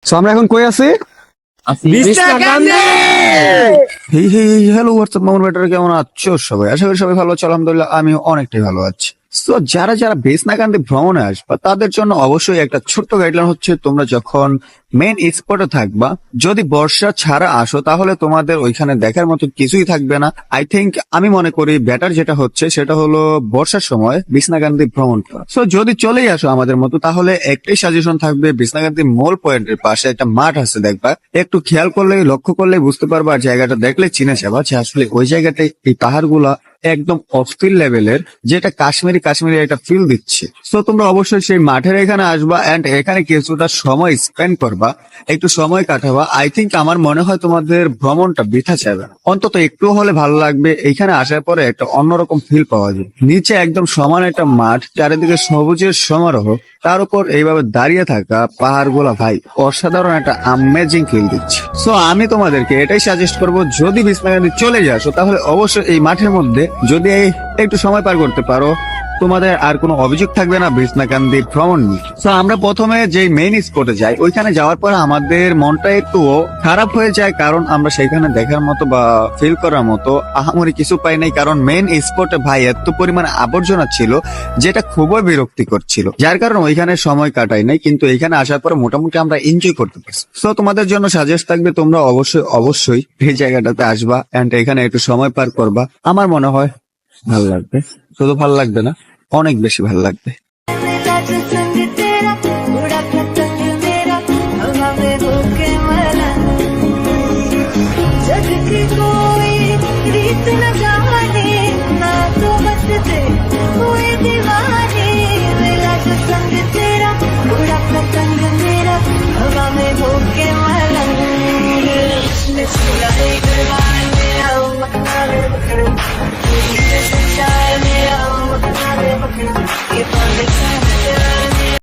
So আমরা এখন কই আছি? হ্যালো হোয়াটসঅ্যাপ মামুন বেটার, কেমন আছো সবাই? আশা করি সবাই ভালো আছো। আলহামদুলিল্লাহ আমি অনেকটাই ভালো আছি। তো যারা যারা বেসনাকান্দি ভ্রমণে আসবা তাদের জন্য অবশ্যই একটা ছোট্ট গাইডলাইন হচ্ছে, তোমরা যখন মেন স্পটে থাকবা, যদি বর্ষা ছাড়া আসো তাহলে তোমাদের ওইখানে দেখার মতো কিছুই থাকবে না। আই থিঙ্ক আমি মনে করি বেটার যেটা হচ্ছে সেটা হলো বর্ষার সময় বিছনাকান্দি ভ্রমণ করা। সো যদি চলেই আসো আমাদের মতো, তাহলে একটাই সাজেশন থাকবে, বিছনাকান্দি মল পয়েন্টের পাশে একটা মাঠ আছে, দেখবা একটু খেয়াল করলে লক্ষ্য করলে বুঝতে পারবা, আর জায়গাটা দেখলে চিনে যাবা যে আসলে ওই জায়গাটায় এই পাহাড়গুলা একদম অস্থির লেভেলের, যেটা কাশ্মীরি একটা ফিল দিচ্ছে। সো তোমরা অবশ্যই সেই মাঠের এখানে আসবা এন্ড এখানে কিছুটা সময় স্পেন্ড করবা, একটু সময় কাটাবা। আই থিঙ্ক আমার মনে হয় তোমাদের ভ্রমণটা বৃথা যাবে না, অন্তত একটু হলে ভালো লাগবে। এইখানে আসার পরে একটা অন্যরকম ফিল পাওয়া যায়। নিচে একদম সমান একটা মাঠ, চারিদিকে সবুজের সমারোহ, তার উপর এইভাবে দাঁড়িয়ে থাকা পাহাড়গুলা, ভাই অসাধারণ একটা আমেজিং ফিল দিচ্ছে। সো আমি তোমাদেরকে এটাই সাজেস্ট করবো, যদি বিছনাকান্দি চলে যাসো তাহলে অবশ্যই এই মাঠের মধ্যে যদি একটু সময় পার করতে পারো, তোমাদের আর কোনো অভিযোগ থাকবে না বিছনাকান্দি ভ্রমণ নিয়ে। তো আমরা প্রথমে যে মেইন স্পটে যাই, ওইখানে যাওয়ার পর আমাদের মনটা একটু খারাপ হয়ে যায়, কারণ আমরা সেখানে দেখার মতো বা ফিল করার মতো আহামরি কিছু পাই নাই। কারণ মেইন স্পটে ভাই এত পরিমাণ আবর্জনা ছিল যেটা খুবই বিরক্তিকর ছিল, যার কারণে ওইখানে সময় কাটাই নাই। কিন্তু এখানে আসার পরে মোটামুটি আমরা এনজয় করতে পারছি। তো তোমাদের জন্য সাজেস্ট থাকবে, তোমরা অবশ্যই এই জায়গাটাতে আসবা এন্ড এখানে একটু সময় পার করবা। আমার মনে হয় ভালো লাগবে, শুধু ভালো লাগবে না, অনেক বেশি ভালো লাগবে। हवा में होके